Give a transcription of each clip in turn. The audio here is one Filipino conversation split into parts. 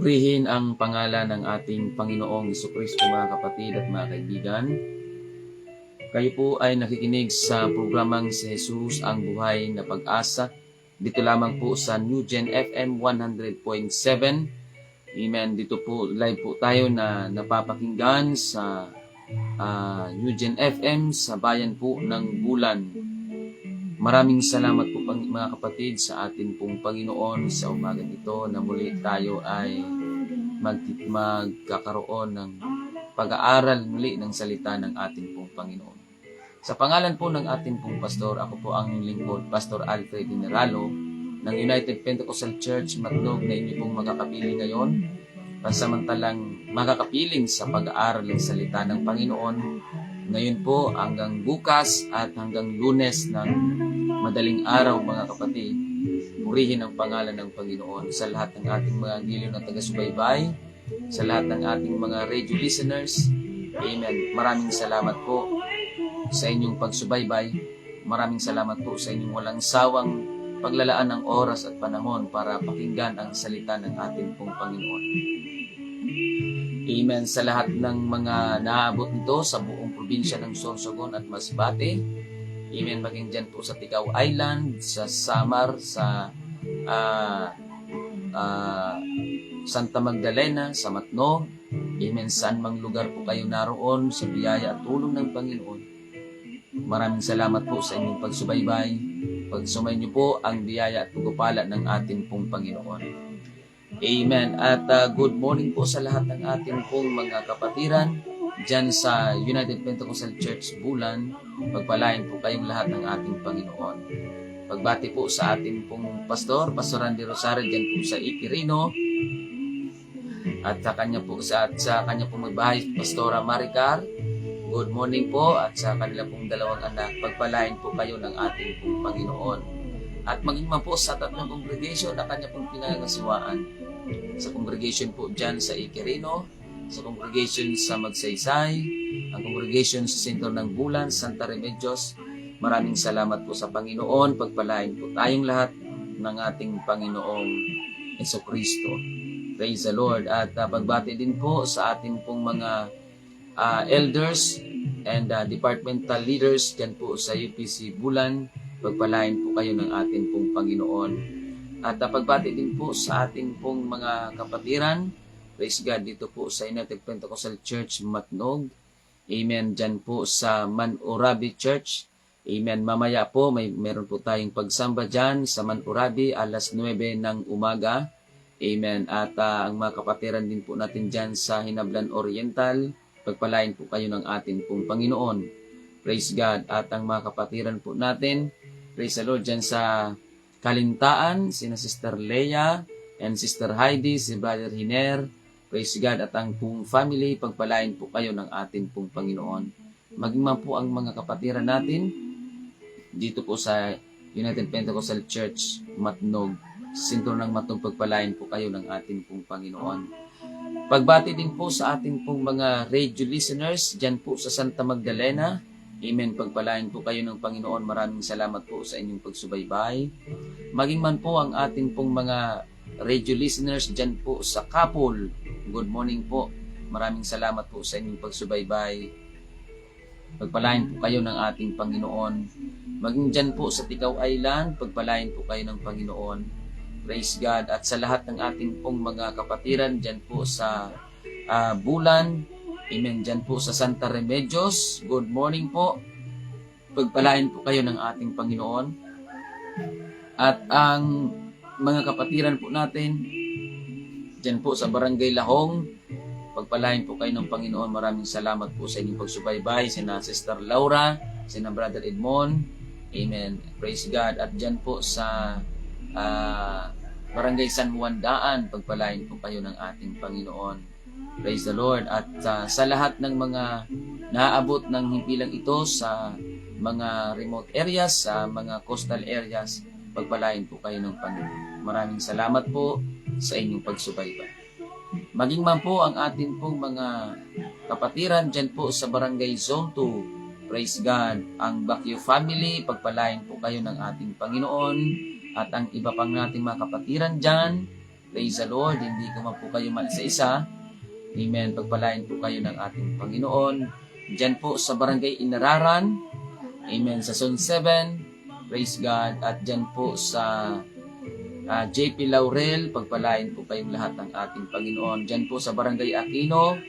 Purihin ang pangalan ng ating Panginoong Jesucristo, mga kapatid at mga kaibigan. Kayo po ay nakikinig sa programang si Jesus ang Buhay na Pag-asa. Dito lamang po sa New Gen FM 100.7. Amen. Dito po live po tayo na napapakinggan sa New Gen FM sa bayan po ng Bulan. Maraming salamat po mga kapatid sa ating pong Panginoon sa umaga ito na muli tayo ay magkakaroon ng pag-aaral muli ng salita ng ating pong Panginoon. Sa pangalan po ng ating pong pastor, ako po ang lingkod, Pastor Alfred Dineralo ng United Pentecostal Church Matnog na inyo pong makakapili ngayon. Pansamantalang makakapiling sa pag-aaral ng salita ng Panginoon ngayon po hanggang bukas at hanggang Lunes ng madaling araw, mga kapatid. Purihin ang pangalan ng Panginoon sa lahat ng ating mga giliw na taga-subaybay, sa lahat ng ating mga radio listeners. Amen. Maraming salamat po sa inyong pagsubaybay. Maraming salamat po sa inyong walang sawang paglalaan ng oras at panahon para pakinggan ang salita ng ating pong Panginoon. Amen. Sa lahat ng mga naabot nito sa buong probinsya ng Sorsogon at Masbate. Amen. Maging dyan po sa Tigao Island, sa Samar, sa Santa Magdalena, sa Matnog. Amen. Saan mang lugar po kayo naroon sa biyaya at tulong ng Panginoon. Maraming salamat po sa inyong pagsubaybay. Pagsumay niyo po ang biyaya at pagpapala ng ating pong Panginoon. Amen. At good morning po sa lahat ng ating pong mga kapatiran dyan sa United Pentecostal Church Bulan. Pagpalain po kayong lahat ng ating Panginoon. Pagbati po sa ating pong pastor, Pastor Randy Rosario dyan po sa Iquirino. At sa kanya po magbahay, Pastora Maricar. Good morning po at sa kanila pong dalawang anak. Pagpalain po kayo ng ating pong Panginoon. At maging man po sa tatlong congregation na kanya pong pinangasiwaan. Sa congregation po dyan sa Iquirino, sa congregation sa Magsaysay, ang congregation sa Sentro ng Bulan, Santa Remedios. Maraming salamat po sa Panginoon. Pagpalain po tayong lahat ng ating Panginoong Jesucristo. Praise the Lord. At pagbati din po sa ating pong mga elders and departmental leaders dyan po sa UPC Bulan. Pagpalain po kayo ng ating pong Panginoon. At pagbati din po sa ating pong mga kapatiran. Praise God, dito po sa United Pentecostal Church Matnog. Amen. Dyan po sa Manurabi Church. Amen. Mamaya po, meron po tayong pagsamba dyan sa Manurabi, alas 9 ng umaga. Amen. At ang mga kapatiran din po natin dyan sa Hinablan Oriental, pagpalain po kayo ng ating pong Panginoon. Praise God. At ang mga kapatiran po natin, praise the Lord, dyan sa Kalintaan, sina Sister Leia and Sister Heidi, si Brother Hiner. Praise God. At ang pong family, pagpalain po kayo ng ating pong Panginoon. Maging man po ang mga kapatiran natin, dito po sa United Pentecostal Church Matnog, sentro ng Matnog, pagpalain po kayo ng ating pong Panginoon. Pagbati din po sa ating pong mga radio listeners dyan po sa Santa Magdalena. Amen. Pagpalain po kayo ng Panginoon. Maraming salamat po sa inyong pagsubaybay. Maging man po ang ating pong mga radio listeners dyan po sa Kapol. Good morning po. Maraming salamat po sa inyong pagsubaybay. Pagpalain po kayo ng ating Panginoon. Maging dyan po sa Tikaw Island, pagpalain po kayo ng Panginoon. Praise God. At sa lahat ng ating pong mga kapatiran dyan po sa Bulan, amen, dyan po sa Santa Remedios, good morning po. Pagpalain po kayo ng ating Panginoon. At ang mga kapatiran po natin dyan po sa Barangay Lahong, pagpalain po kayo ng Panginoon. Maraming salamat po sa inyong pagsubaybay. Sina Sister Laura, sina Brother Edmond. Amen. Praise God. At dyan po sa Barangay San Juan Daan, pagpalain po kayo ng ating Panginoon. Praise the Lord. At sa lahat ng mga naaabot ng himpilang ito sa mga remote areas, sa mga coastal areas, pagpalain po kayo ng Panginoon. Maraming salamat po sa inyong pagsubaybay. Maging man po ang atin pong mga kapatiran dyan po sa Barangay Zone 2. Praise God. Ang Baguio family, pagpalain po kayo ng ating Panginoon. At ang iba pang nating mga kapatiran dyan, praise the Lord, hindi ko man po kayo isa-isa. Amen. Pagpalain po kayo ng ating Panginoon. Dyan po sa Barangay Inararan. Amen. Sa Zone 7. Praise God. At dyan po sa JP Laurel, pagpalain po kayong lahat ng ating Panginoon. Dyan po sa Barangay Aquino,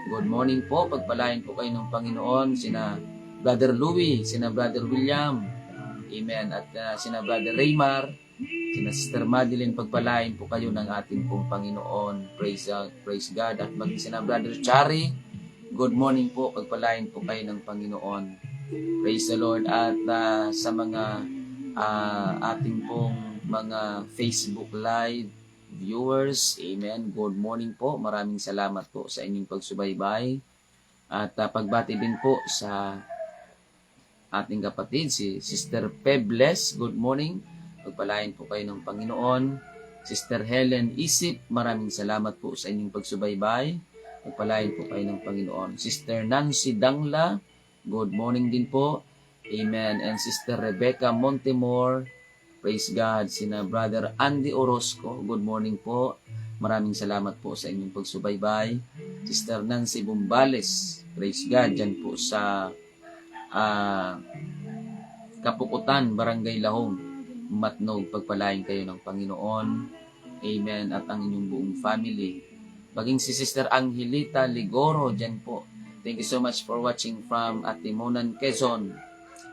good morning po, pagpalain po kayo ng Panginoon. Sina Brother Louie, sina Brother William, amen, at sina Brother Raymar, sina Sister Madeline, pagpalain po kayo ng ating pong Panginoon. Praise God. At maging sina Brother Chari, good morning po, pagpalain po kayo ng Panginoon. Praise the Lord. At sa mga ating pong mga Facebook Live viewers, amen, good morning po. Maraming salamat po sa inyong pagsubaybay. At pagbati din po sa ating kapatid, si Sister Pebles, good morning. Pagpalain po kayo ng Panginoon. Sister Helen Isip, maraming salamat po sa inyong pagsubaybay. Pagpalain po kayo ng Panginoon. Sister Nancy Dangla, good morning din po. Amen. And Sister Rebecca Montemor, praise God. Sina Brother Andy Orozco, good morning po. Maraming salamat po sa inyong pagsubaybay. Sister Nancy Bumbales, praise God, dyan po sa Kapukutan, Barangay Lahong, Matnog, pagpalain kayo ng Panginoon. Amen. At ang inyong buong family. Maging si Sister Angelita Ligoro, dyan po. Thank you so much for watching from Atimonan, Quezon.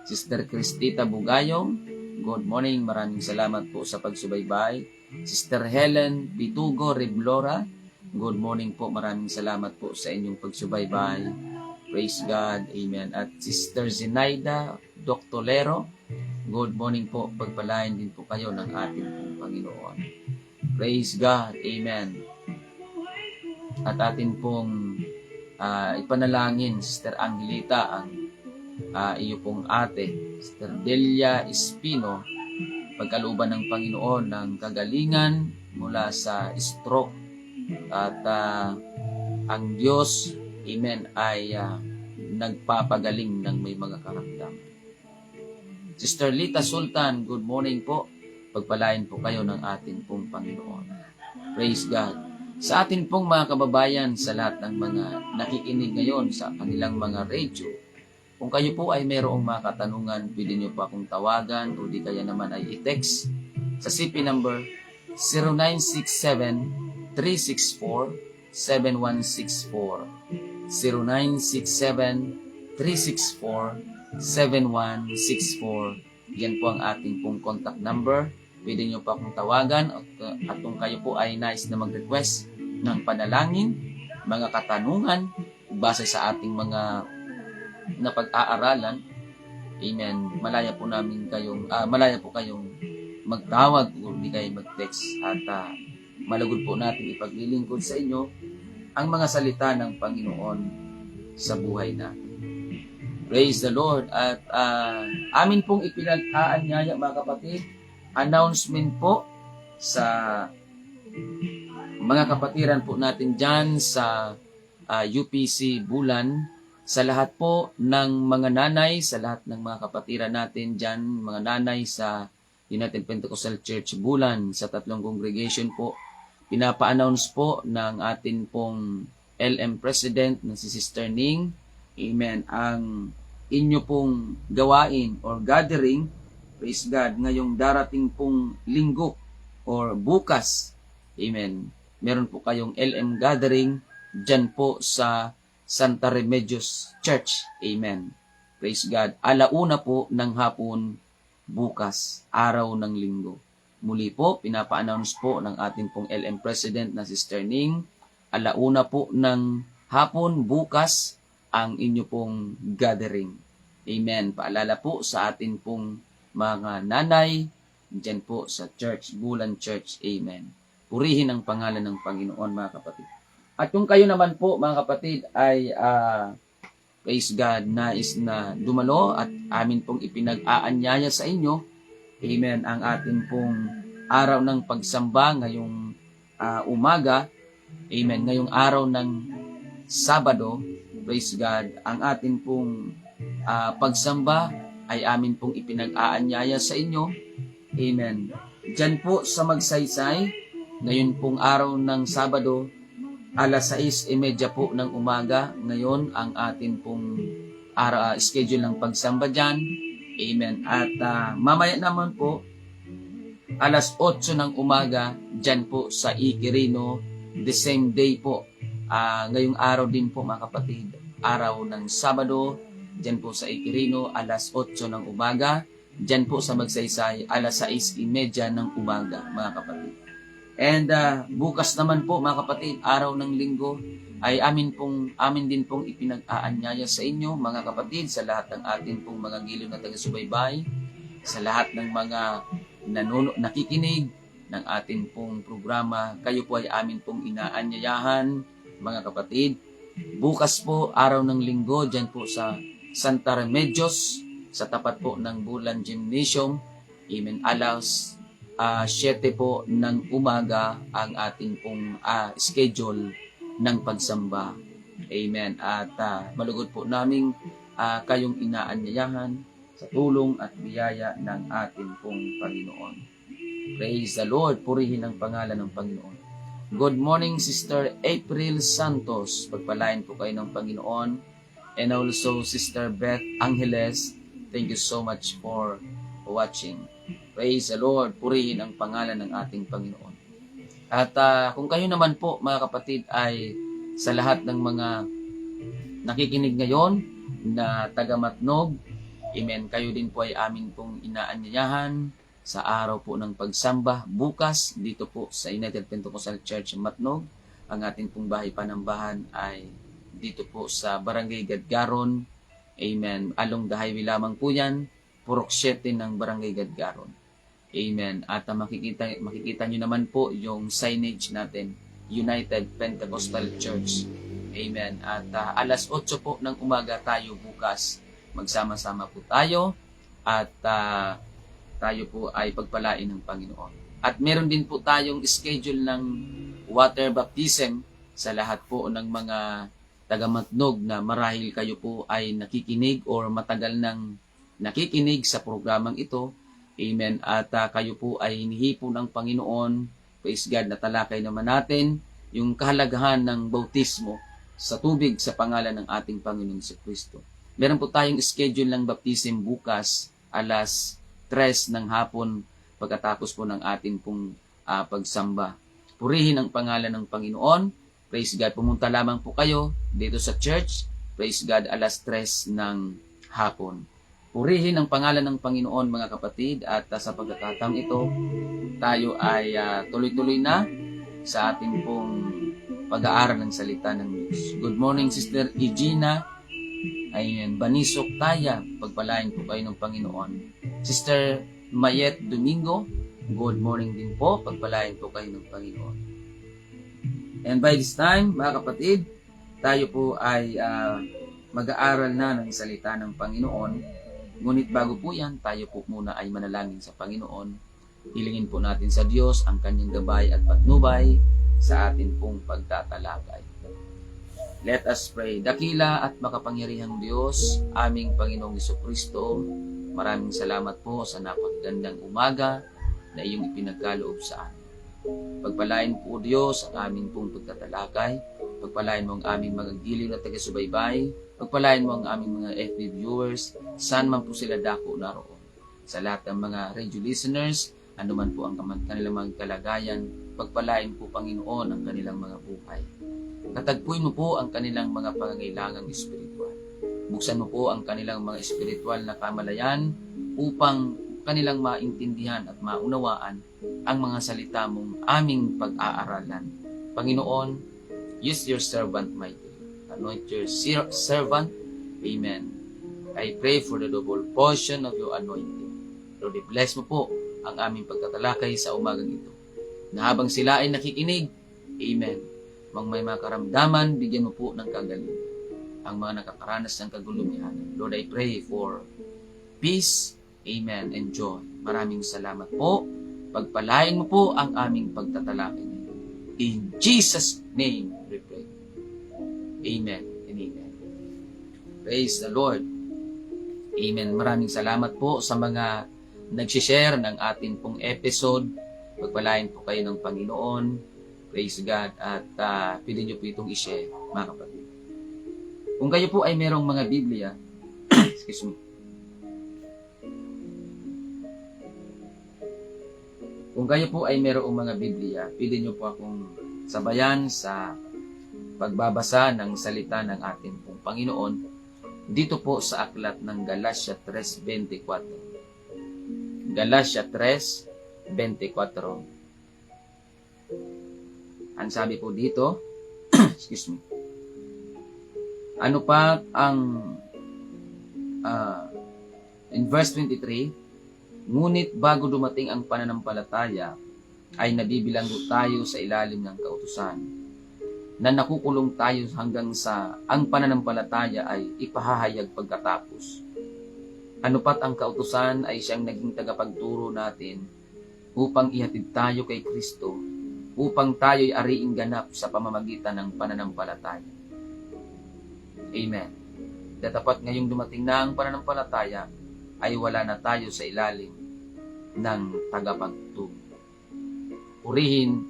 Sister Cristita Bugayong, good morning. Maraming salamat po sa pagsubaybay. Sister Helen Bitugo Reblora, good morning po. Maraming salamat po sa inyong pagsubaybay. Praise God. Amen. At Sister Zenaida Doctolero, good morning po. Pagpalain din po kayo ng ating pong Panginoon. Praise God. Amen. At atin pong ipanalangin, Sister Angelita, ang iyo pong ate, Sister Delia Espino, pagkalooban ng Panginoon ng kagalingan mula sa stroke. At ang Diyos, amen, ay nagpapagaling ng may mga karamdaman. Sister Lita Sultan, good morning po. Pagpalain po kayo ng ating pong Panginoon. Praise God. Sa atin pong mga kababayan, sa lahat ng mga nakikinig ngayon sa kanilang mga radio, kung kayo po ay mayroong mga katanungan, pwede nyo pa akong tawagan o di kaya naman ay i-text sa CP number 0967-364-7164. 0967-364-7164. Yan po ang ating pong contact number. Pwede nyo pa akong tawagan at kung kayo po ay nais na mag-request ng panalangin, mga katanungan, base sa ating mga na pag-aaralan, amen, malaya po kayong magtawag o di kayo mag-text at malugod po natin ipaglilingkod sa inyo ang mga salita ng Panginoon sa buhay natin. Praise the Lord. At amin pong ipinag-aanyaya mga kapatid, announcement po sa mga kapatiran po natin dyan sa UPC Bulan, sa lahat po ng mga nanay, sa lahat ng mga kapatiran natin dyan, mga nanay sa United Pentecostal Church Bulan, sa 3 congregation po, pinapa-announce po ng atin pong LM President na si Sister Ning, amen, ang inyo pong gawain or gathering, praise God, ngayong darating pong linggo or bukas, amen, meron po kayong LM gathering dyan po sa Santa Remedios Church. Amen. Praise God. 1:00 po ng hapon bukas, araw ng linggo. Muli po, pinapa-announce po ng ating pong LM President na Sister Ning, 1:00 po ng hapon bukas ang inyo pong gathering. Amen. Paalala po sa atin pong mga nanay dyan po sa Church, Bulan Church. Amen. Purihin ang pangalan ng Panginoon mga kapatid. At kung kayo naman po mga kapatid ay praise God, nais na dumalo at amin pong ipinag-aanyaya sa inyo, amen, ang atin pong araw ng pagsamba ngayong umaga, amen, ngayong araw ng Sabado, praise God, ang atin pong pagsamba ay amin pong ipinag-aanyaya sa inyo, amen. Diyan po sa Magsaysay, ngayon pong araw ng Sabado, 6:30 po ng umaga, ngayon ang atin pong schedule ng pagsamba dyan. Amen. At mamaya naman po, 8:00 ng umaga, dyan po sa Iquirino, the same day po. Ngayong araw din po mga kapatid, araw ng Sabado, dyan po sa Iquirino, 8:00 ng umaga, dyan po sa Magsaysay, 6:30 ng umaga mga kapatid. And bukas naman po mga kapatid, araw ng linggo, ay amin din pong ipinag-aanyaya sa inyo mga kapatid, sa lahat ng atin pong mga giliw na taga-subaybay, sa lahat ng mga nakikinig ng atin pong programa, kayo po ay amin pong inaanyayahan mga kapatid. Bukas po, araw ng linggo, dyan po sa Santa Remedios, sa tapat po ng Bulan Gymnasium, amen, 7 po ng umaga ang ating pong schedule ng pagsamba. Amen. At malugod po namin kayong inaanyayahan sa tulong at biyaya ng ating pong Panginoon. Praise the Lord. Purihin ang pangalan ng Panginoon. Good morning, Sister April Santos. Pagpalain po kayo ng Panginoon. And also, Sister Beth Angeles. Thank you so much for watching. Praise the Lord. Purihin ang pangalan ng ating Panginoon. At kung kayo naman po, mga kapatid, ay sa lahat ng mga nakikinig ngayon na taga-Matnog, amen, kayo din po ay amin pong inaanyayahan sa araw po ng pagsamba bukas dito po sa United Pentecostal Church Matnog. Ang ating pong bahay panambahan ay dito po sa Barangay Gadgaron. Amen. Along the highway lamang po yan. Purok 7 ng Barangay Gadgaron. Amen. At makikita nyo naman po yung signage natin, United Pentecostal Church. Amen. At 8:00 po ng umaga tayo bukas. Magsama-sama po tayo. At tayo po ay pagpalain ng Panginoon. At meron din po tayong schedule ng water baptism sa lahat po ng mga taga-Matnog na marahil kayo po ay nakikinig or matagal nang nakikinig sa programang ito. Amen. At kayo po ay hinihipo ng Panginoon. Praise God, natalakay naman natin yung kahalagahan ng bautismo sa tubig sa pangalan ng ating Panginoon si Kristo. Meron po tayong schedule ng baptism bukas alas 3 ng hapon pagkatapos po ng ating pong pagsamba. Purihin ang pangalan ng Panginoon. Praise God. Pumunta lamang po kayo dito sa church. Praise God, alas 3 ng hapon. Purihin ang pangalan ng Panginoon mga kapatid, at sa pagkakataong ito, tayo ay tuloy-tuloy na sa ating pong pag-aaral ng salita ng Diyos. Good morning, Sister Egina. Ayan, Banisok Taya, pagpalain po kayo ng Panginoon. Sister Mayet Domingo, good morning din po, pagpalain po kayo ng Panginoon. And by this time, mga kapatid, tayo po ay mag-aaral na ng salita ng Panginoon. Ngunit bago po yan, tayo po muna ay manalangin sa Panginoon. Hilingin po natin sa Diyos ang kanyang gabay at patnubay sa atin pong pagtatalakay. Let us pray. Dakila at makapangyarihang Diyos, aming Panginoong Jesucristo, maraming salamat po sa napakagandang umaga na iyong ipinagkaloob sa amin. Pagpalain po Diyos ang aming pong pagtatalakay. Pagpalain mo ang aming mga giliw na taga-subaybay. Pagpalain mo ang aming mga FB viewers, saan man po sila dako naroon. Sa lahat ng mga radio listeners, anuman po ang kanilang mga kalagayan, pagpalain po Panginoon ang kanilang mga buhay. Katagpuin mo po ang kanilang mga pangangailangang espiritual. Buksan mo po ang kanilang mga espiritual na kamalayan upang kanilang maintindihan at maunawaan ang mga salita mong aming pag-aaralan. Panginoon, use your servant mightily. Anoint your servant. Amen. I pray for the double portion of your anointing. Lord, bless mo po ang aming pagtatalakay sa umagang ito. Na habang sila ay nakikinig, Amen. Mang may mga karamdaman, bigyan mo po ng kagalingan. Ang mga nakakaranas ng kagulumihan. Lord, I pray for peace, Amen, and joy. Maraming salamat po. Pagpalain mo po ang aming pagtatalakay. In Jesus' name we pray. Amen and amen. Praise the Lord. Amen. Maraming salamat po sa mga nag-share ng ating pong episode. Pagpalain po kayo ng Panginoon. Praise God. At pili nyo po itong i-share, mga kapatid. Kung kayo po ay merong mga Biblia, excuse me. Kung kayo po ay merong mga Biblia, pili nyo po akong sabayan sa pagbabasa ng salita ng ating pong Panginoon dito po sa aklat ng Galatia 3:24. Galatia 3:24. Ang sabi po dito, excuse me. Ano pa ang in verse 23, ngunit bago dumating ang pananampalataya ay nabibilang tayo sa ilalim ng kautusan, na nakukulong tayo hanggang sa ang pananampalataya ay ipahahayag pagkatapos. Ano pat ang kautusan ay siyang naging tagapagturo natin upang ihatid tayo kay Kristo, upang tayo'y ariing ganap sa pamamagitan ng pananampalataya. Amen. Datapat ngayong dumating na ang pananampalataya, ay wala na tayo sa ilalim ng tagapagturo. Purihin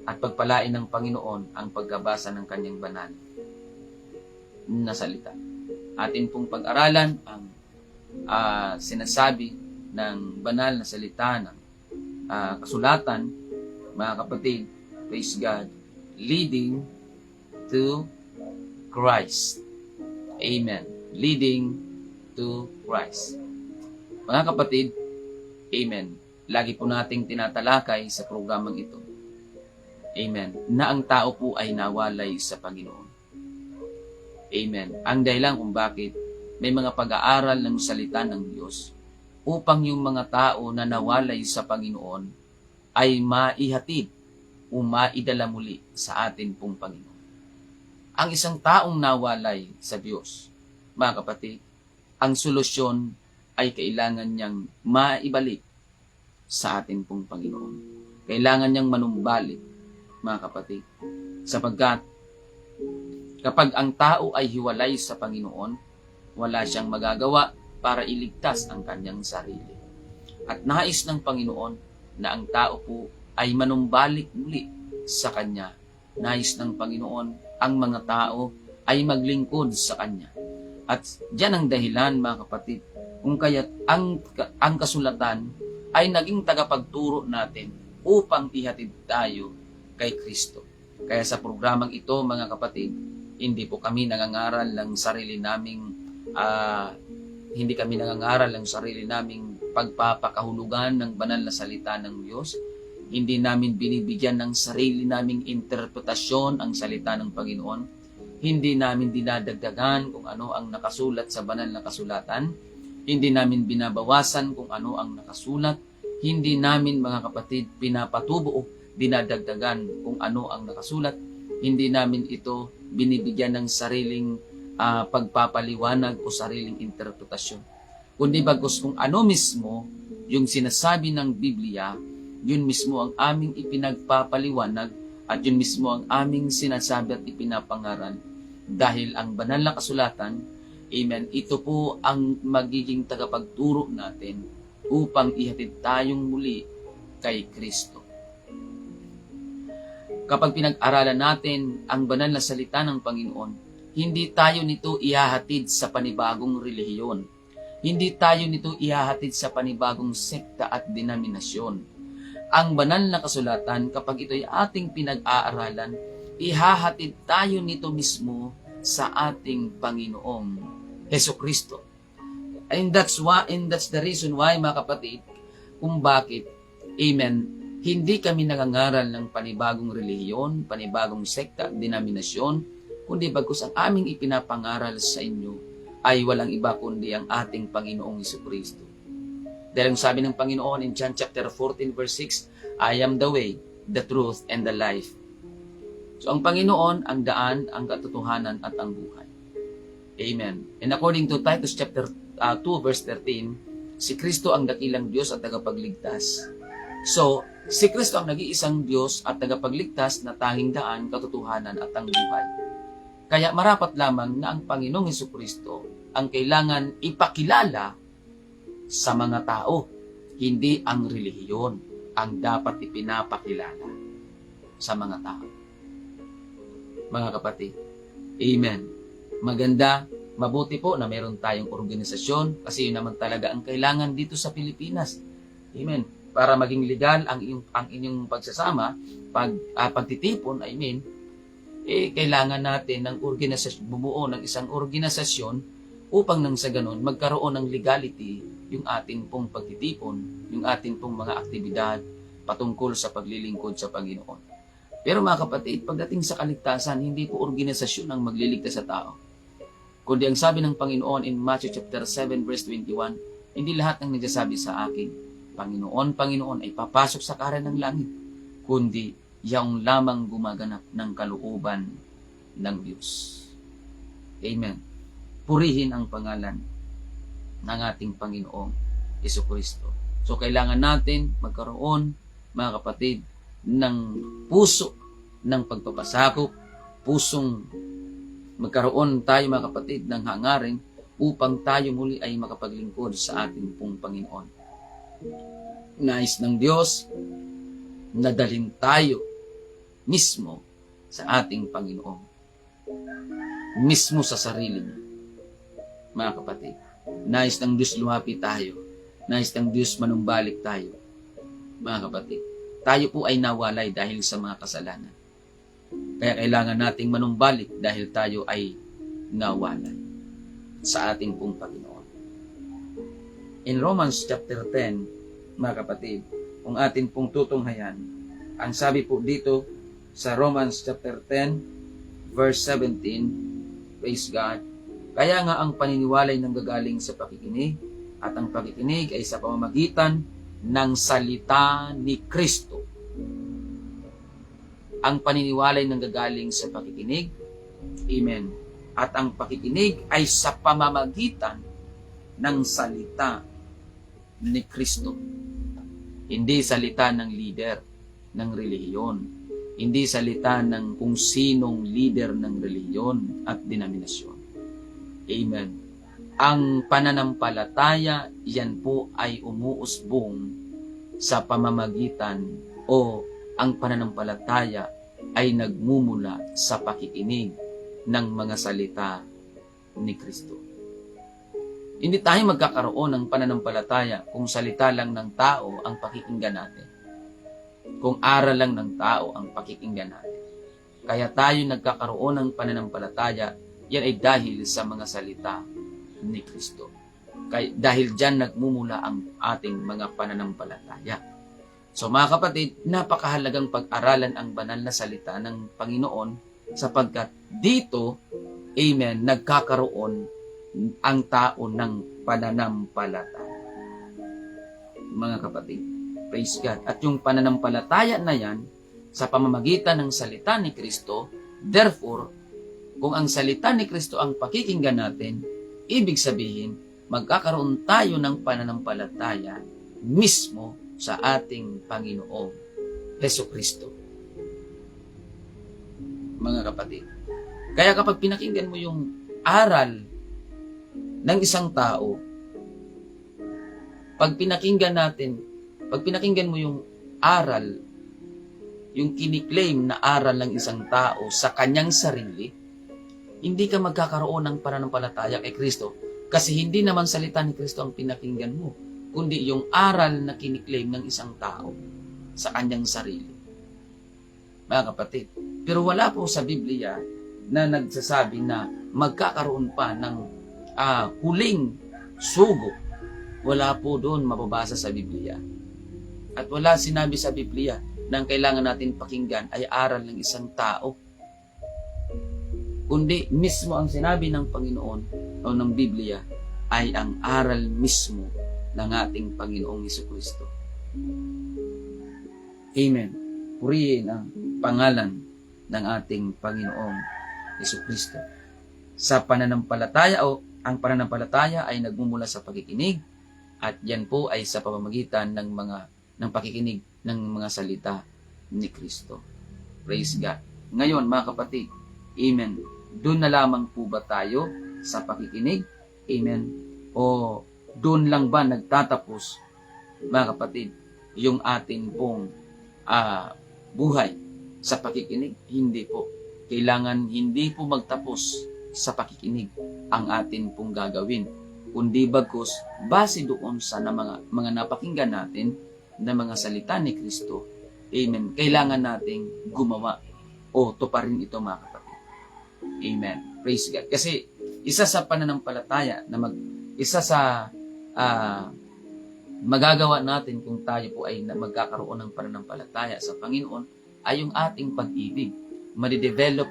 at pagpalain ng Panginoon ang pagkabasa ng kanyang banal na salita. Atin pong pag-aralan ang sinasabi ng banal na salita ng kasulatan, mga kapatid, praise God, leading to Christ. Amen. Leading to Christ. Mga kapatid, Amen. Lagi po nating tinatalakay sa programang ito. Amen. Na ang tao po ay nawalay sa Panginoon. Amen. Ang dahilan kung bakit may mga pag-aaral ng salita ng Diyos upang yung mga tao na nawalay sa Panginoon ay maihatid o maidala muli sa atin pong Panginoon. Ang isang taong nawalay sa Diyos, mga kapatid, ang solusyon ay kailangan niyang maibalik sa atin pong Panginoon. Kailangan niyang manumbalik, mga kapatid, sapagkat kapag ang tao ay hiwalay sa Panginoon, wala siyang magagawa para iligtas ang kanyang sarili. At nais ng Panginoon na ang tao po ay manumbalik muli sa Kanya. Nais ng Panginoon ang mga tao ay maglingkod sa Kanya. At diyan ang dahilan, mga kapatid, kung kaya't ang kasulatan ay naging tagapagturo natin upang ihatid tayo kay Kristo. Kaya sa programang ito, mga kapatid, hindi po kami nangangaral ng sarili naming pagpapakahulugan ng banal na salita ng Diyos. Hindi namin binibigyan ng sarili naming interpretasyon ang salita ng Panginoon. Hindi namin dinadagdagan kung ano ang nakasulat sa banal na kasulatan. Hindi namin binabawasan kung ano ang nakasulat. Hindi namin, mga kapatid, pinapatubo o dinadagdagan kung ano ang nakasulat. Hindi namin ito binibigyan ng sariling pagpapaliwanag o sariling interpretasyon. Kundi bagkus kung ano mismo yung sinasabi ng Biblia, yun mismo ang aming ipinagpapaliwanag at yun mismo ang aming sinasabi at ipinapangaral. Dahil ang banal na kasulatan, amen, ito po ang magiging tagapagturo natin upang ihatid tayong muli kay Kristo. Kapag pinag-aralan natin ang banal na salita ng Panginoon, hindi tayo nito ihahatid sa panibagong relihiyon. Hindi tayo nito ihahatid sa panibagong sekta at denominasyon. Ang banal na kasulatan, kapag ito'y ating pinag-aaralan, ihahatid tayo nito mismo sa ating Panginoong Hesukristo. And that's the reason why, mga kapatid, kung bakit, amen, hindi kami nangangaral ng panibagong relihiyon, panibagong sekta, denominasyon, kundi bagkus ang aming ipinapangaral sa inyo ay walang iba kundi ang ating Panginoong Hesukristo. Dahil ang sabi ng Panginoon in John chapter 14 verse 6, I am the way, the truth, and the life. So ang Panginoon, ang daan, ang katotohanan, at ang buhay. Amen. And according to Titus chapter 2 verse 13, si Kristo ang dakilang Diyos at tagapagligtas. So, si Kristo ang nag-iisang Diyos at tagapagligtas na tanging daan, katotohanan, at ang buhay. Kaya marapat lamang na ang Panginoong Hesukristo ang kailangan ipakilala sa mga tao, hindi ang relihiyon ang dapat ipinapakilala sa mga tao. Mga kapatid, amen. Maganda, mabuti po na meron tayong organisasyon kasi yun naman talaga ang kailangan dito sa Pilipinas. Amen. Para maging legal ang inyong pagsasama, pagtitipon, kailangan natin ng bumuo ng isang organisasyon upang nang sa ganun magkaroon ng legality yung ating pong pagtitipon, yung ating pong mga aktibidad patungkol sa paglilingkod sa Panginoon. Pero mga kapatid, pagdating sa kaligtasan, hindi po organisasyon ang magliligtas sa tao. Kundi ang sabi ng Panginoon in Matthew chapter 7 verse 21, hindi lahat ng nagsasabi sa akin, Panginoon, Panginoon, ay papasok sa karan ng langit, kundi yung lamang gumaganap ng kalooban ng Diyos. Amen. Purihin ang pangalan ng ating Panginoong Hesukristo. So kailangan natin magkaroon, mga kapatid, ng puso ng pagpapasakop, pusong magkaroon tayo, mga kapatid, ng hangarin upang tayo muli ay makapaglingkod sa ating pong Panginoon. Nais ng Diyos na dalhin tayo mismo sa ating Panginoon. Mismo sa sarili niya. Mga kapatid, nais ng Diyos lumapit tayo. Nais ng Diyos manumbalik tayo. Mga kapatid, tayo po ay nawalay dahil sa mga kasalanan. Kaya kailangan nating manumbalik dahil tayo ay nawalay sa ating pong Panginoon. In Romans chapter 10, mga kapatid, kung atin pong tutunghayan, ang sabi po dito sa Romans chapter 10, verse 17, praise God, kaya nga ang paniniwalay nanggagaling sa pakikinig, at ang pakikinig ay sa pamamagitan ng salita ni Kristo. Ang paniniwalay nanggagaling sa pakikinig, amen, at ang pakikinig ay sa pamamagitan ng salita ni Kristo. Hindi salita ng leader ng relihiyon. Hindi salita ng kung sinong leader ng relihiyon at denominasyon. Amen. Ang pananampalataya, yan po ay umuusbong sa pamamagitan o ang pananampalataya ay nagmumula sa pakikinig ng mga salita ni Kristo. Hindi tayo magkakaroon ng pananampalataya kung salita lang ng tao ang pakikinggan natin. Kung aral lang ng tao ang pakikinggan natin. Kaya tayo nagkakaroon ng pananampalataya, yan ay dahil sa mga salita ni Kristo. Kaya, dahil dyan nagmumula ang ating mga pananampalataya. So mga kapatid, napakahalagang pag-aralan ang banal na salita ng Panginoon sapagkat dito, amen, nagkakaroon ang tao ng pananampalataya. Mga kapatid, praise God. At yung pananampalataya na yan, sa pamamagitan ng salita ni Kristo, therefore, kung ang salita ni Kristo ang pakikinggan natin, ibig sabihin, magkakaroon tayo ng pananampalataya mismo sa ating Panginoong Hesukristo. Mga kapatid, kaya kapag pinakinggan mo yung aral ng isang tao, pag pinakinggan mo yung aral, yung kiniklaim na aral ng isang tao sa kanyang sarili, hindi ka magkakaroon ng pananampalataya kay Kristo kasi hindi naman salita ni Kristo ang pinakinggan mo, kundi yung aral na kiniklaim ng isang tao sa kanyang sarili. Mga kapatid, pero wala po sa Biblia na nagsasabi na magkakaroon pa ng huling sugo. Wala po doon mababasa sa Biblia. At wala sinabi sa Biblia na ang kailangan natin pakinggan ay aral ng isang tao. Kundi mismo ang sinabi ng Panginoon o ng Biblia ay ang aral mismo ng ating Panginoong Hesukristo. Amen. Purihin ang pangalan ng ating Panginoong Hesukristo. Sa pananampalataya o ang pananampalataya ay nagmumula sa pakikinig at yan po ay sa pamamagitan ng pakikinig ng mga salita ni Kristo. Praise God. Ngayon mga kapatid, amen. Doon na lamang po ba tayo sa pakikinig? Amen. O doon lang ba nagtatapos, mga kapatid, yung atin pong buhay sa pakikinig? Hindi po. Kailangan hindi po magtapos sa pakikinig ang atin pong gagawin. Kundi bagkus, base doon sa mga napakinggan natin na mga salita ni Kristo, amen, kailangan nating gumawa o tuparin ito mga kapatid. Amen. Praise God. Kasi isa sa pananampalataya na isa sa magagawa natin kung tayo po ay magkakaroon ng pananampalataya sa Panginoon ay yung ating pag-ibig. Madidevelop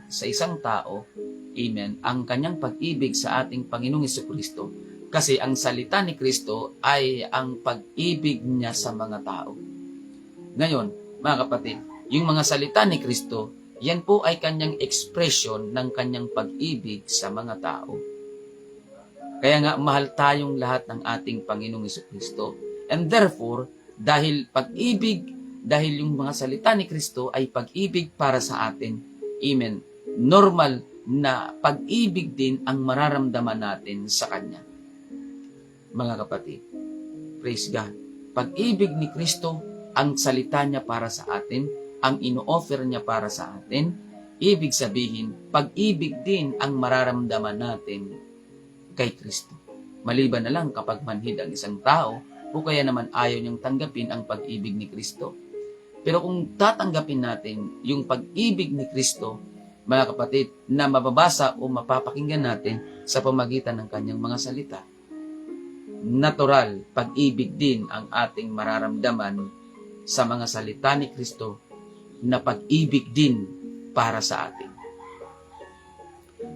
sa isang tao, amen, ang kanyang pag-ibig sa ating Panginoong Hesukristo. Kasi ang salita ni Kristo ay ang pag-ibig niya sa mga tao. Ngayon, mga kapatid, yung mga salita ni Kristo, yan po ay kanyang expression ng kanyang pag-ibig sa mga tao. Kaya nga, mahal tayong lahat ng ating Panginoong Hesukristo. And therefore, dahil yung mga salita ni Kristo ay pag-ibig para sa atin, amen, normal na pag-ibig din ang mararamdaman natin sa Kanya. Mga kapatid, praise God. Pag-ibig ni Kristo, ang salita niya para sa atin, ang ino-offer niya para sa atin, ibig sabihin, pag-ibig din ang mararamdaman natin kay Kristo. Maliban na lang kapag manhid ang isang tao o kaya naman ayaw niyang tanggapin ang pag-ibig ni Kristo. Pero kung tatanggapin natin yung pag-ibig ni Kristo, mga kapatid, na mababasa o mapapakinggan natin sa pamagitan ng kanyang mga salita, natural, pag-ibig din ang ating mararamdaman sa mga salita ni Kristo na pag-ibig din para sa atin.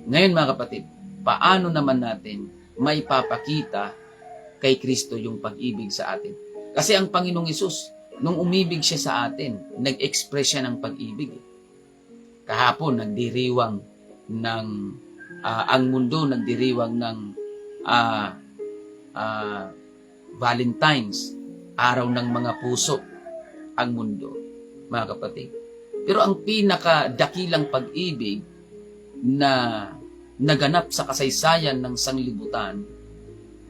Ngayon mga kapatid, paano naman natin may papakita kay Kristo yung pag-ibig sa atin? Kasi ang Panginoong Hesus, nung umibig siya sa atin, nag-express siya ng pag-ibig. Kahapon, nagdiriwang ng, ang mundo nagdiriwang ng Valentine's. araw ng mga puso ang mundo, mga kapatid. Pero ang pinakadakilang pag-ibig na naganap sa kasaysayan ng sanglibutan,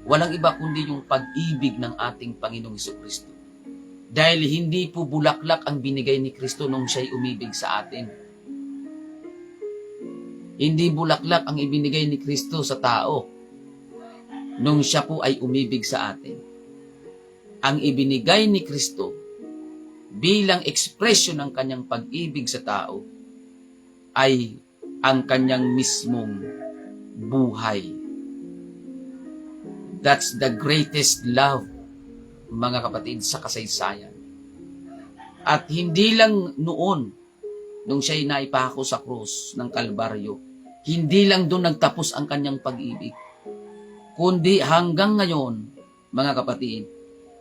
walang iba kundi yung pag-ibig ng ating Panginoong Jesucristo. Dahil hindi po bulaklak ang binigay ni Kristo nung siya'y umibig sa atin. Hindi bulaklak ang ibinigay ni Kristo sa tao nung siya po ay umibig sa atin. Ang ibinigay ni Kristo bilang ekspresyon ng kanyang pag-ibig sa tao ay ang kanyang mismong buhay. That's the greatest love, mga kapatid, sa kasaysayan. At hindi lang noon, nung siya'y naipako sa krus ng Kalbaryo, hindi lang doon nagtapos ang kanyang pag-ibig, kundi hanggang ngayon, mga kapatid,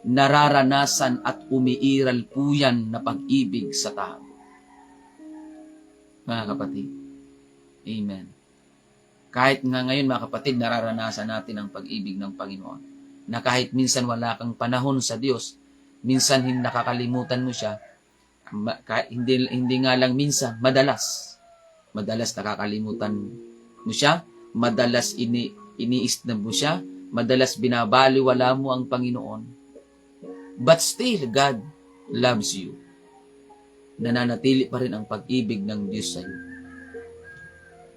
nararanasan at umiiral po yan na pag-ibig sa tao. Mga kapatid, amen. Kahit nga ngayon, mga kapatid, nararanasan natin ang pag-ibig ng Panginoon. Na kahit minsan wala kang panahon sa Diyos, minsan nakakalimutan mo siya, hindi nga lang minsan, madalas nakakalimutan mo siya, madalas iniisip mo siya, madalas binabaliwala mo ang Panginoon. But still, God loves you. Nananatili pa rin ang pag-ibig ng Diyos sa iyo.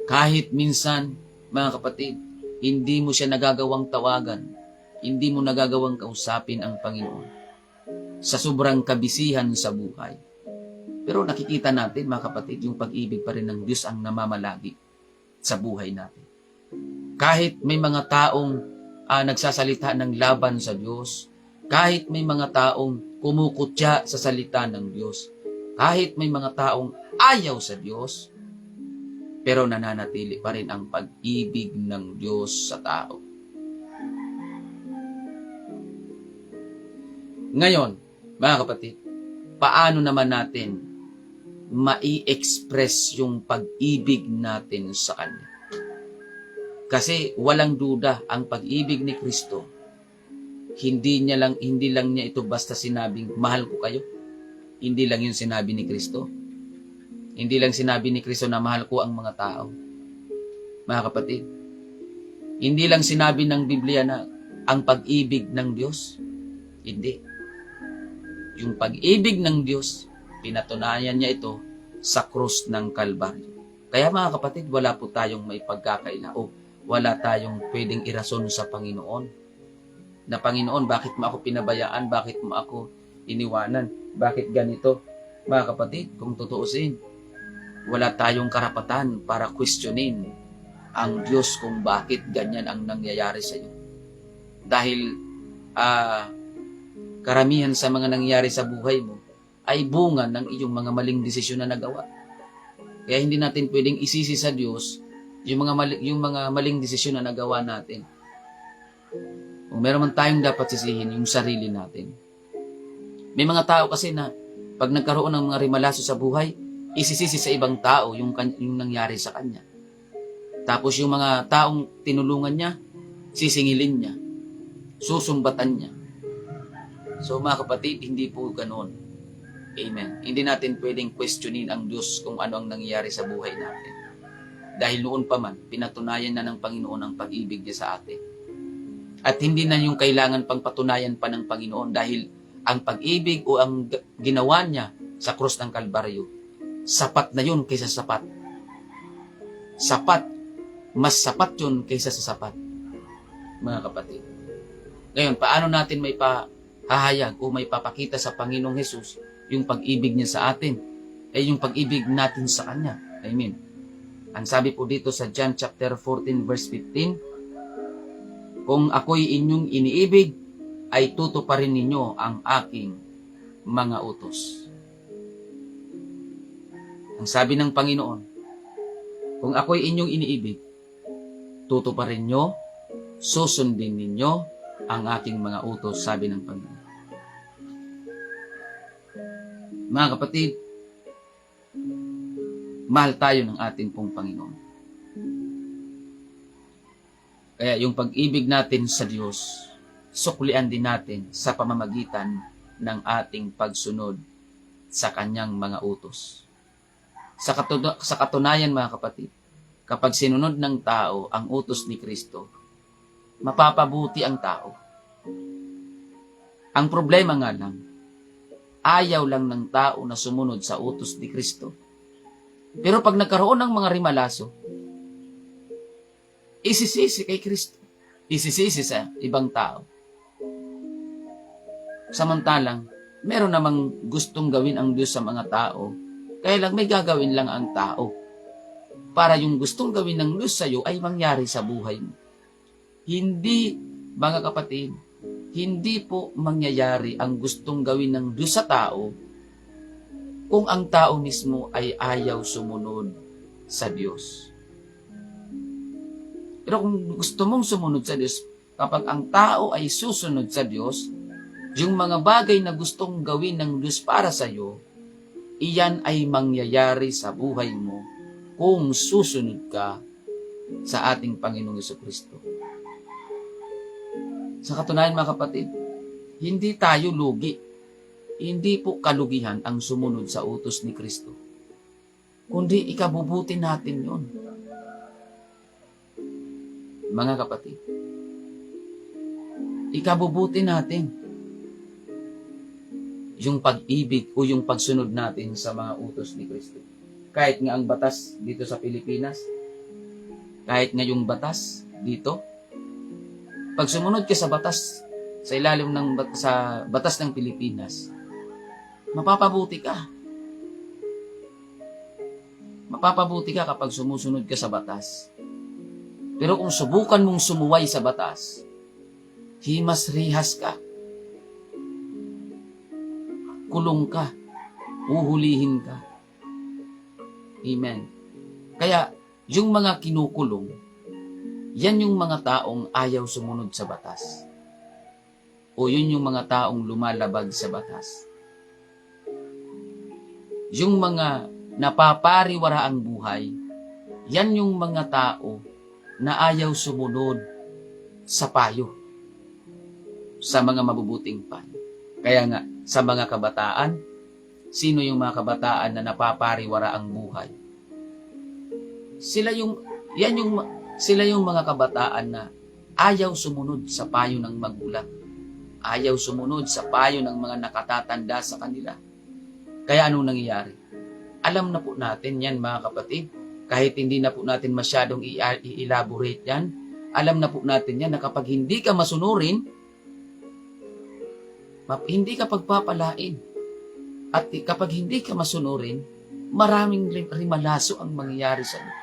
Kahit minsan, mga kapatid, hindi mo siya nagagawang tawagan, hindi mo nagagawang kausapin ang Panginoon sa sobrang kabisihan sa buhay. Pero nakikita natin, mga kapatid, yung pag-ibig pa rin ng Diyos ang namamalagi sa buhay natin. Kahit may mga taong nagsasalita ng laban sa Diyos, kahit may mga taong kumukutya sa salita ng Diyos, kahit may mga taong ayaw sa Diyos, pero nananatili pa rin ang pag-ibig ng Diyos sa tao. Ngayon, mga kapatid, paano naman natin mai-express yung pag-ibig natin sa Kanya? Kasi walang duda, ang pag-ibig ni Kristo, hindi lang niya ito basta sinabing, mahal ko kayo. Hindi lang yun sinabi ni Kristo. Hindi lang sinabi ni Kristo na mahal ko ang mga tao. Mga kapatid, hindi lang sinabi ng Biblia na ang pag-ibig ng Diyos. Hindi. Yung pag-ibig ng Diyos, pinatunayan niya ito sa krus ng Kalbaryo. Kaya mga kapatid, wala po tayong may pagkakaila o wala tayong pwedeng irason sa Panginoon. Na Panginoon, bakit mo ako pinabayaan? Bakit mo ako iniwanan? Bakit ganito? Mga kapatid, kung tutuusin, wala tayong karapatan para questionin ang Diyos kung bakit ganyan ang nangyayari sa iyo. Dahil karamihan sa mga nangyayari sa buhay mo ay bunga ng iyong mga maling desisyon na nagawa. Kaya hindi natin pwedeng isisi sa Diyos yung mga maling desisyon na nagawa natin. Kung meron man tayong dapat sisihin, yung sarili natin. May mga tao kasi na pag nagkaroon ng mga rimalaso sa buhay, isisisi sa ibang tao yung nangyari sa kanya. Tapos yung mga taong tinulungan niya, sisingilin niya, susumbatan niya. So mga kapatid, hindi po ganoon. Amen. Hindi natin pwedeng questionin ang Diyos kung ano ang nangyayari sa buhay natin. Dahil noon pa man, pinatunayan na ng Panginoon ang pag-ibig niya sa atin. At hindi na yung kailangan pang patunayan pa ng Panginoon dahil ang pag-ibig o ang ginawa niya sa krus ng Kalbaryo, sapat na yun kaysa sapat. Mas sapat yun kaysa sa sapat, mga kapatid. Ngayon, paano natin may pahahayag o may papakita sa Panginoong Hesus yung pag-ibig niya sa atin? Yung pag-ibig natin sa Kanya. Amen. Ang sabi po dito sa John chapter 14 verse 15, kung ako'y inyong iniibig, ay tutuparin ninyo ang aking mga utos. Ang sabi ng Panginoon, kung ako'y inyong iniibig, tutuparin nyo, susundin ninyo ang aking mga utos, sabi ng Panginoon. Mga kapatid, mahal tayo ng ating pong Panginoon. Kaya yung pag-ibig natin sa Diyos, suklian din natin sa pamamagitan ng ating pagsunod sa kanyang mga utos. Sa katunayan mga kapatid, kapag sinunod ng tao ang utos ni Kristo, mapapabuti ang tao. Ang problema nga lang, ayaw lang ng tao na sumunod sa utos ni Kristo. Pero pag nagkaroon ng mga rimalaso, isisisi kay Kristo. Isisisi sa ibang tao. Samantalang, meron namang gustong gawin ang Diyos sa mga tao, kaya lang may gagawin lang ang tao. Para yung gustong gawin ng Diyos sa iyo ay mangyari sa buhay mo. Hindi, mga kapatid, hindi po mangyayari ang gustong gawin ng Diyos sa tao kung ang tao mismo ay ayaw sumunod sa Diyos. Pero kung gusto mong sumunod sa Diyos, kapag ang tao ay susunod sa Diyos, yung mga bagay na gustong gawin ng Diyos para sa iyo, iyan ay mangyayari sa buhay mo kung susunod ka sa ating Panginoong Jesucristo. Sa katunayan mga kapatid, hindi tayo lugi. Hindi po kalugihan ang sumunod sa utos ni Kristo. Kundi ikabubuti natin yon. Mga kapatid, ikabubuti natin yung pag-ibig o yung pagsunod natin sa mga utos ni Kristo. Kahit nga ang batas dito sa Pilipinas, kahit nga yung batas dito, pag sumunod ka sa batas, sa ilalim ng sa batas ng Pilipinas, mapapabuti ka. Mapapabuti ka kapag sumusunod ka sa batas. Pero kung subukan mong sumuway sa batas, himas-rihas ka. Kulong ka. Uhulihin ka. Amen. Kaya, yung mga kinukulong, yan yung mga taong ayaw sumunod sa batas. O yun yung mga taong lumalabag sa batas. Yung mga napapariwara ang buhay, yan yung mga tao na ayaw sumunod sa payo, sa mga mabubuting payo. Kaya nga, sa mga kabataan, sino yung mga kabataan na napapariwara ang buhay? Sila yung mga kabataan na ayaw sumunod sa payo ng magulang. Ayaw sumunod sa payo ng mga nakatatanda sa kanila. Kaya anong nangyayari? Alam na po natin yan mga kapatid. Kahit hindi na po natin masyadong i-elaborate yan, alam na po natin yan na kapag hindi ka masunurin, hindi ka pagpapalain. At kapag hindi ka masunurin, maraming rimalaso ang mangyayari sa iyo.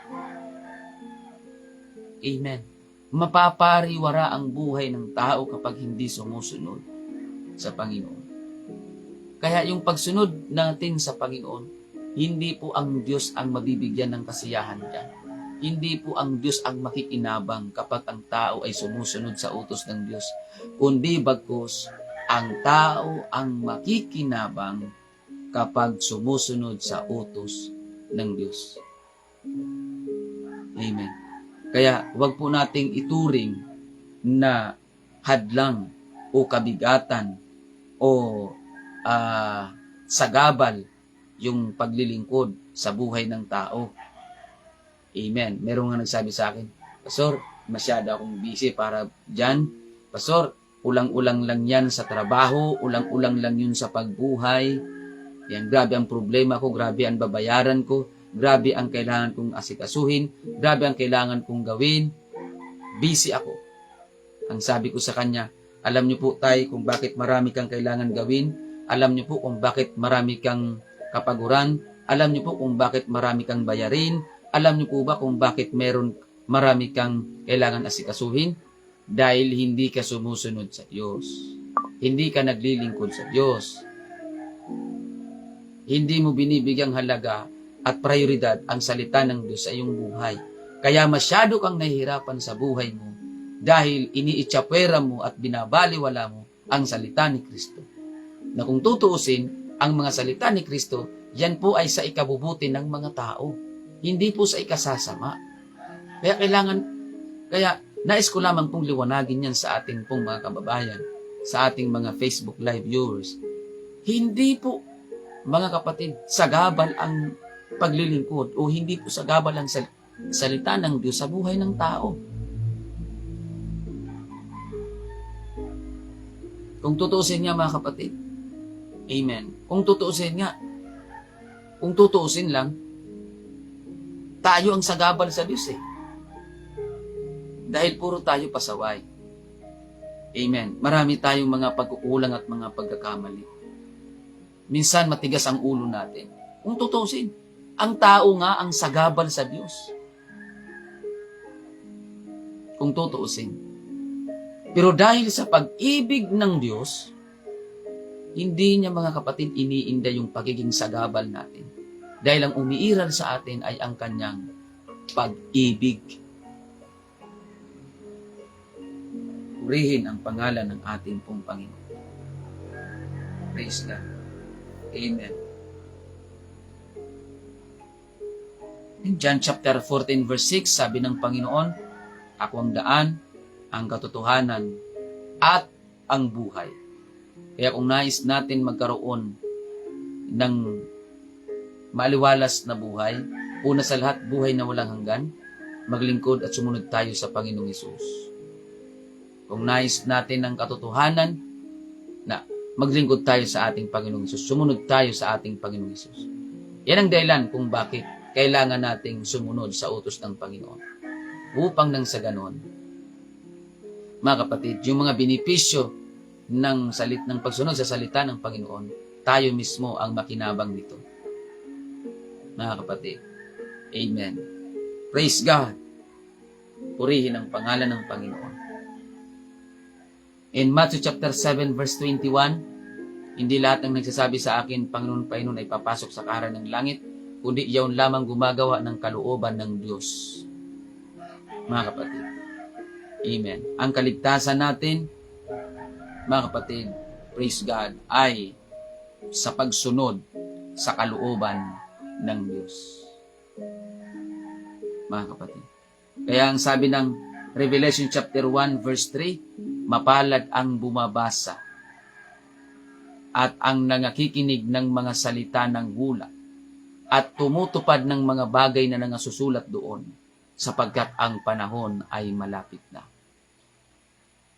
Amen. Mapapariwara ang buhay ng tao kapag hindi sumusunod sa Panginoon. Kaya yung pagsunod natin sa Panginoon, hindi po ang Diyos ang mabibigyan ng kasiyahan dyan. Hindi po ang Diyos ang makikinabang kapag ang tao ay sumusunod sa utos ng Diyos. Kundi bagkus, ang tao ang makikinabang kapag sumusunod sa utos ng Diyos. Amen. Kaya wag po nating ituring na hadlang o kabigatan o sagabal yung paglilingkod sa buhay ng tao. Amen. Meron nga nagsabi sa akin, Pastor, masyado akong busy para dyan. Pastor, ulang-ulang lang yan sa trabaho, ulang-ulang lang yun sa pagbuhay. Yan, grabe ang problema ko, grabe ang babayaran ko, grabe ang kailangan kong asikasuhin, grabe ang kailangan kong gawin. Busy ako. Ang sabi ko sa kanya, alam niyo po tayo kung bakit marami kang kailangan gawin, alam niyo po kung bakit marami kang kapaguran, alam niyo po kung bakit marami kang bayarin, alam niyo po ba kung bakit marami kang kailangan asikasuhin? Dahil hindi ka sumusunod sa Diyos. Hindi ka naglilingkod sa Diyos. Hindi mo binibigyang halaga at prioridad ang salita ng Diyos sa iyong buhay. Kaya masyado kang nahihirapan sa buhay mo dahil iniitsapwera mo at binabaliwala mo ang salita ni Kristo. Na kung tutuusin, ang mga salita ni Kristo, yan po ay sa ikabubuti ng mga tao. Hindi po sa ikasasama. Kaya nais ko lamang pong liwanagin yan sa ating pong mga kababayan, sa ating mga Facebook Live viewers, Hindi po, mga kapatid, sagabal ang paglilingkod o hindi po sagabal ang salita ng Diyos sa buhay ng tao. Kung tutuusin nga, mga kapatid, amen. Kung tutuusin lang, tayo ang sagabal sa Diyos eh. Dahil puro tayo pasaway. Amen. Marami tayong mga pagkukulang at mga pagkakamali. Minsan matigas ang ulo natin. Kung tutuusin, ang tao nga ang sagabal sa Diyos. Kung tutuusin. Pero dahil sa pag-ibig ng Diyos, hindi niya, mga kapatid, iniinda yung pagiging sagabal natin. Dahil ang umiiral sa atin ay ang kanyang pag-ibig. Purihin ang pangalan ng ating pong Panginoon. Praise God. Amen. In John chapter 14 verse 6, sabi ng Panginoon, ako ang daan, ang katotohanan, at ang buhay. Kaya kung nais natin magkaroon ng maliwalas na buhay, una sa lahat, buhay na walang hanggan, maglingkod at sumunod tayo sa Panginoong Hesus. Kung nais natin ng katotohanan, na maglingkod tayo sa ating Panginoong Hesus, sumunod tayo sa ating Panginoong Hesus. Yan ang dahilan kung bakit kailangan nating sumunod sa utos ng Panginoon. Upang nang sa ganon, mga kapatid, yung mga benepisyo ng pagsunod sa salita ng Panginoon, tayo mismo ang makinabang nito. Mga kapatid, amen. Praise God. Purihin ang pangalan ng Panginoon. In Matthew chapter 7 verse 21, hindi lahat ng nagsasabi sa akin, Panginoon, Panginoon, ay papasok sa kaharian ng langit, kundi iyon lamang gumagawa ng kalooban ng Diyos. Mga kapatid, amen. Ang kaligtasan natin, mga kapatid, praise God, ay sa pagsunod sa kalooban ng Diyos. Mga kapatid. Kaya ang sabi ng Revelation chapter 1 verse 3, mapalad ang bumabasa at ang nangakikinig ng mga salita ng hula at tumutupad ng mga bagay na nangasusulat doon, sapagkat ang panahon ay malapit na.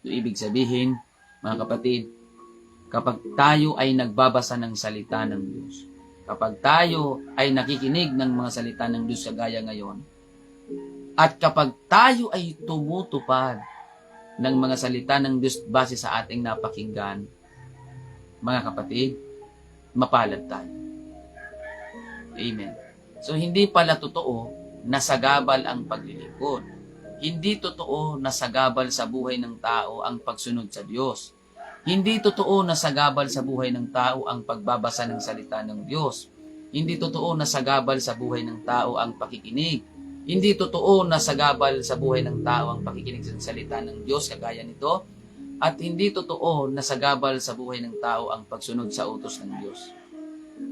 So, ibig sabihin, mga kapatid, kapag tayo ay nagbabasa ng salita ng Diyos, kapag tayo ay nakikinig ng mga salita ng Diyos kagaya ngayon, at kapag tayo ay tumutupad ng mga salita ng Diyos base sa ating napakinggan, mga kapatid, mapalad tayo. Amen. So, hindi pala totoo na sagabal ang paglilingkod. Hindi totoo na sagabal sa buhay ng tao ang pagsunod sa Diyos. Hindi totoo na sagabal sa buhay ng tao ang pagbabasa ng salita ng Diyos. Hindi totoo na sagabal sa buhay ng tao ang pakikinig. Hindi totoo na sagabal sa buhay ng tao ang pakikinig sa salita ng Diyos kagaya nito. At hindi totoo na sagabal sa buhay ng tao ang pagsunod sa utos ng Diyos.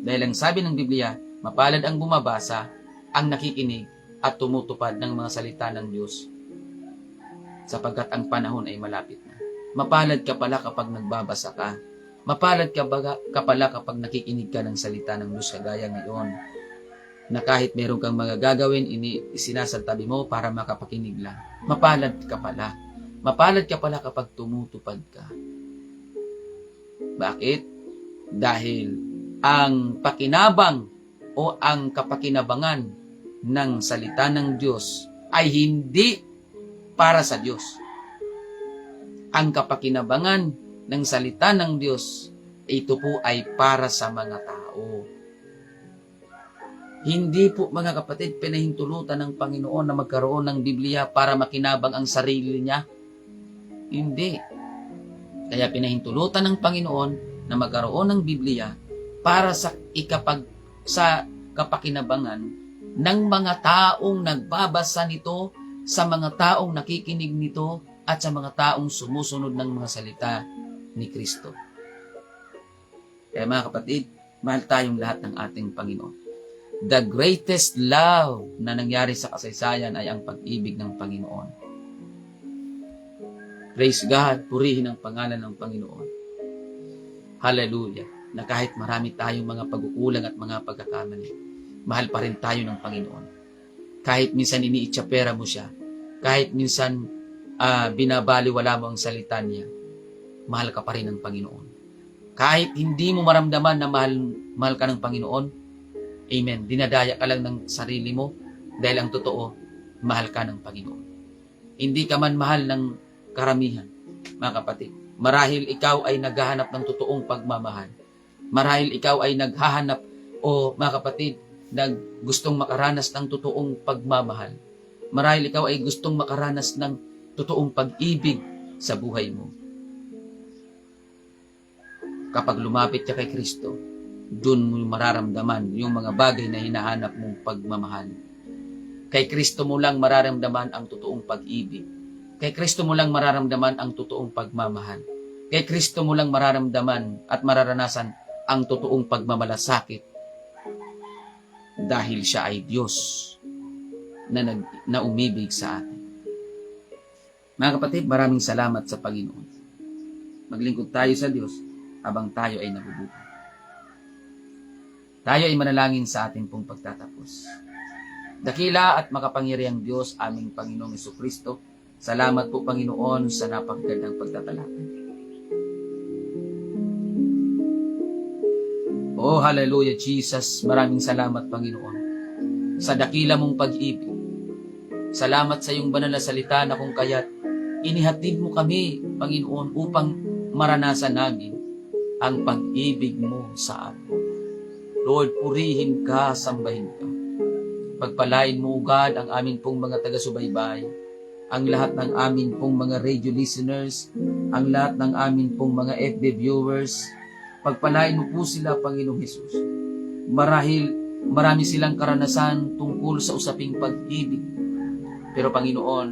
Dahil ang sabi ng Biblia, mapalad ang bumabasa, ang nakikinig, at tumutupad ng mga salita ng Diyos, sapagkat ang panahon ay malapit na. Mapalad ka pala kapag nagbabasa ka. Mapalad ka pala kapag nakikinig ka ng salita ng Diyos kagaya ngayon, na kahit meron kang mga gagawin, isinasaltabi mo para makapakinig lang. Mapalad ka pala. Mapalad ka pala kapag tumutupad ka. Bakit? Dahil ang pakinabang o ang kapakinabangan ng salita ng Diyos ay hindi para sa Diyos. Ang kapakinabangan ng salita ng Diyos, ito po ay para sa mga tao. Hindi po, mga kapatid, pinahintulutan ng Panginoon na magkaroon ng Biblia para makinabang ang sarili niya. Hindi. Kaya pinahintulutan ng Panginoon na magkaroon ng Biblia para sa kapakinabangan ng mga taong nagbabasa nito, sa mga taong nakikinig nito, at sa mga taong sumusunod ng mga salita ni Kristo. Kaya mga kapatid, mahal tayong lahat ng ating Panginoon. The greatest love na nangyari sa kasaysayan ay ang pag-ibig ng Panginoon. Praise God, purihin ang pangalan ng Panginoon. Hallelujah. na kahit marami tayong mga pagkukulang at mga pagkakamali, mahal pa rin tayo ng Panginoon. Kahit minsan iniitsapera mo siya, kahit minsan binabaliwala mo ang salita niya, mahal ka pa rin ng Panginoon. Kahit hindi mo maramdaman na mahal ka ng Panginoon, amen, dinadaya ka lang ng sarili mo dahil ang totoo, mahal ka ng Panginoon. Hindi ka man mahal ng karamihan, mga kapatid. Marahil ikaw ay naghahanap ng totoong pagmamahal. Marahil ikaw ay naghahanap o mga kapatid, gustong makaranas ng totoong pagmamahal. Marahil ikaw ay gustong makaranas ng totoong pag-ibig sa buhay mo. Kapag lumapit ka kay Kristo, doon mo mararamdaman yung mga bagay na hinahanap mong pagmamahal. Kay Kristo mo lang mararamdaman ang totoong pag-ibig. Kay Kristo mo lang mararamdaman ang totoong pagmamahal. Kay Kristo mo lang mararamdaman at mararanasan ang totoong pagmamalasakit. Dahil siya ay Diyos na umibig sa atin. Mga kapatid, maraming salamat sa Panginoon. Maglingkod tayo sa Diyos habang tayo ay nabubuhay. Tayo ay manalangin sa ating pong pagtatapos. Dakila at makapangyarihang Diyos, aming Panginoong Jesucristo, salamat po Panginoon sa napakagandang pagtatalakay. Oh, hallelujah Jesus, maraming salamat Panginoon sa dakila mong pag-ibig. Salamat sa iyong banal na salita na kung kaya't inihatid mo kami, Panginoon, upang maranasan namin ang pag-ibig mo sa amin. Lord, purihin ka, sambahin ka. Pagpalain mo, God, ang amin pong mga taga-subaybay, ang lahat ng amin pong mga radio listeners, ang lahat ng amin pong mga FB viewers. Pagpalain mo po sila, Panginoong Hesus. Marahil marami silang karanasan tungkol sa usaping pag-ibig. Pero Panginoon,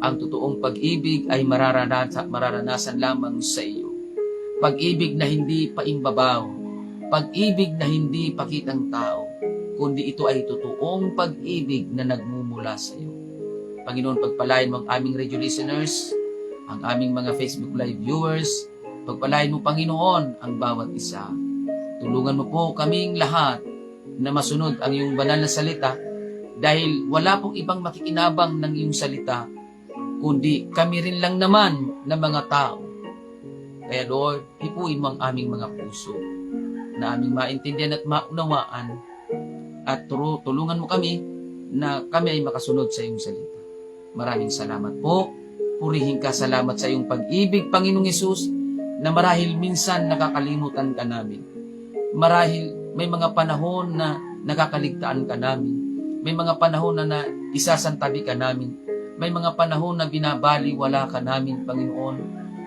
ang totoong pag-ibig ay mararanasan lamang sa iyo. Pag-ibig na hindi paimbabaw, pag-ibig na hindi pakitang tao, kundi ito ay totoong pag-ibig na nagmumula sa iyo. Panginoon, pagpalain mo ang aming radio listeners, ang aming mga Facebook Live viewers. Pagpalain mo, Panginoon, ang bawat isa. Tulungan mo po kaming lahat na masunod ang iyong banal na salita dahil wala pong ibang makikinabang ng iyong salita, kundi kami rin lang naman na mga tao. Kaya Lord, hipuin mo ang aming mga puso na aming maintindihan at maunawaan at tulungan mo kami na kami ay makasunod sa iyong salita. Maraming salamat po. Purihin ka, salamat sa iyong pag-ibig, Panginoong Hesus, na marahil minsan nakakalimutan ka namin. Marahil may mga panahon na nakakaligtaan ka namin. May mga panahon na isasantabi ka namin. May mga panahon na binabaliwala ka namin, Panginoon,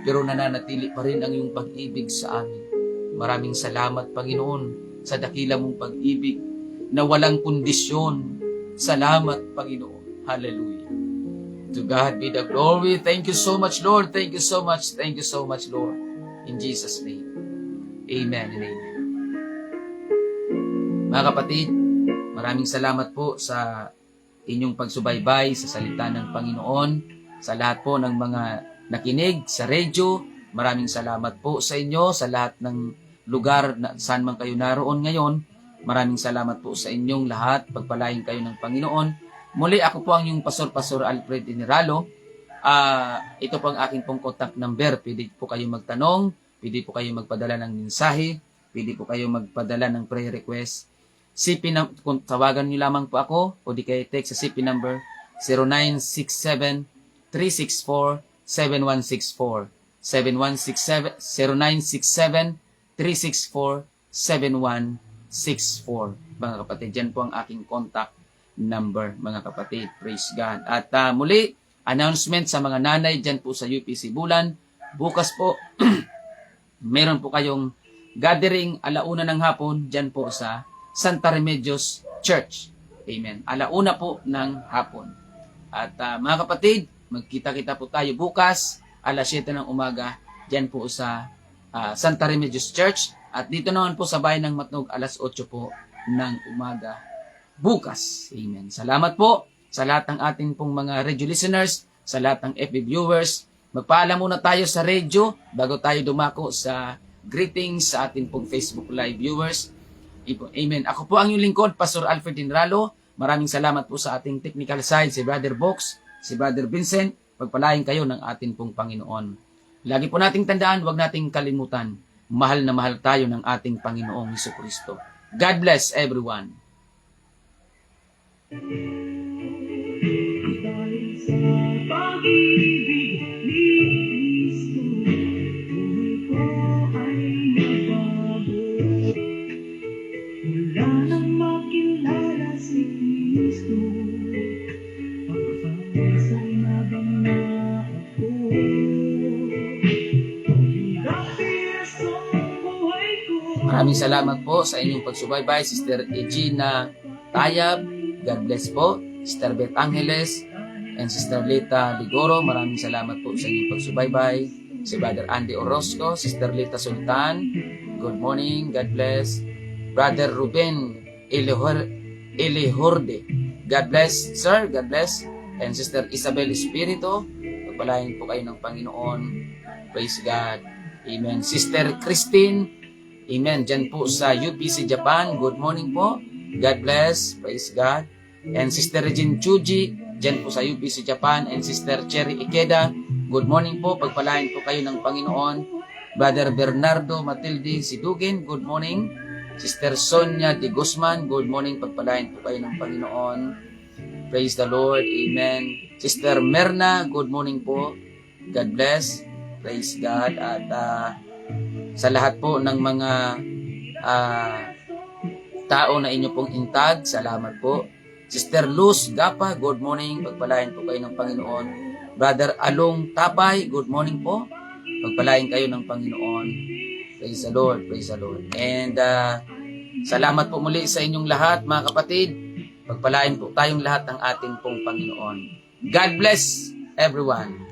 pero nananatili pa rin ang iyong pag-ibig sa amin. Maraming salamat, Panginoon, sa dakila mong pag-ibig na walang kondisyon. Salamat, Panginoon. Hallelujah. To God be the glory. Thank you so much, Lord. Thank you so much. Thank you so much, Lord. In Jesus' name. Amen and amen. Mga kapatid, maraming salamat po sa inyong pagsubaybay sa salita ng Panginoon. Sa lahat po ng mga nakinig sa radio, maraming salamat po sa inyo. Sa lahat ng lugar na saan man kayo naroon ngayon, maraming salamat po sa inyong lahat. Pagpalain kayo ng Panginoon. Muli, ako po ang yung Pastor Alfred Iniralo. Ito po ang aking pong contact number. Pwede po kayo magtanong, pwede po kayo magpadala ng mensahe, pwede po kayo magpadala ng prayer request. Kung tawagan niyo lamang po ako, o di kayo text sa CP number 0967-364-7164. 0967-364-7164. Mga kapatid, dyan po ang aking contact number, mga kapatid. Praise God. At muli, announcement sa mga nanay dyan po sa UPC Bulan. Bukas po, meron po kayong gathering alauna ng hapon dyan po sa Santa Remedios Church. Amen. Alauna po ng hapon. At mga kapatid, magkita-kita po tayo bukas, alas 7 ng umaga, dyan po sa Santa Remedios Church. At dito naman po sa bayan ng Matnog, alas 8 po ng umaga bukas. Amen. Salamat po sa lahat ng ating pong mga radio listeners, sa lahat ng FB viewers. Magpaalam muna tayo sa radio bago tayo dumako sa greetings sa ating pong Facebook Live viewers. Amen. Ako po ang inyong lingkod, Pastor Alfred Dinralo. Maraming salamat po sa ating technical side, si Brother Box, si Brother Vincent. Pagpalain kayo ng ating pong Panginoon. Lagi po nating tandaan, huwag nating kalimutan, mahal na mahal tayo ng ating Panginoong Hesukristo. God bless everyone. Pag-ibig ni Kristo, buhay ko ay nabago. Wala nang makilala si Kristo, pagkakasay na bang na ako. Pag-ibig ang buhay ko. Maraming salamat po sa inyong pagsubaybay, Sister Egina Tayab. God bless po. Sister Beth Angeles and Sister Lita Ligoro. Maraming salamat po sa inyong pagsubaybay. Si Brother Andy Orozco, Sister Lita Sultan. Good morning. God bless. Brother Ruben Elihorde. God bless, sir. God bless. And Sister Isabel Espiritu. Pagpalain po kayo ng Panginoon. Praise God. Amen. Sister Christine. Amen. Diyan po sa UPC Japan. Good morning po. God bless. Praise God. And Sister Regine Chuji, dyan po sa UPC Japan. And Sister Cherry Ikeda, good morning po. Pagpalain po kayo ng Panginoon. Brother Bernardo Matilde Sidugin, good morning. Sister Sonia de Guzman, good morning. Pagpalain po kayo ng Panginoon. Praise the Lord. Amen. Sister Merna, good morning po. God bless. Praise God. At sa lahat po ng mga tao na inyo pong intag, salamat po. Sister Luz Gapa, good morning. Pagpalain po kayo ng Panginoon. Brother Along Tapay, good morning po. Pagpalain kayo ng Panginoon. Praise the Lord, praise the Lord. And salamat po muli sa inyong lahat, mga kapatid. Pagpalain po tayong lahat ng ating pong Panginoon. God bless everyone.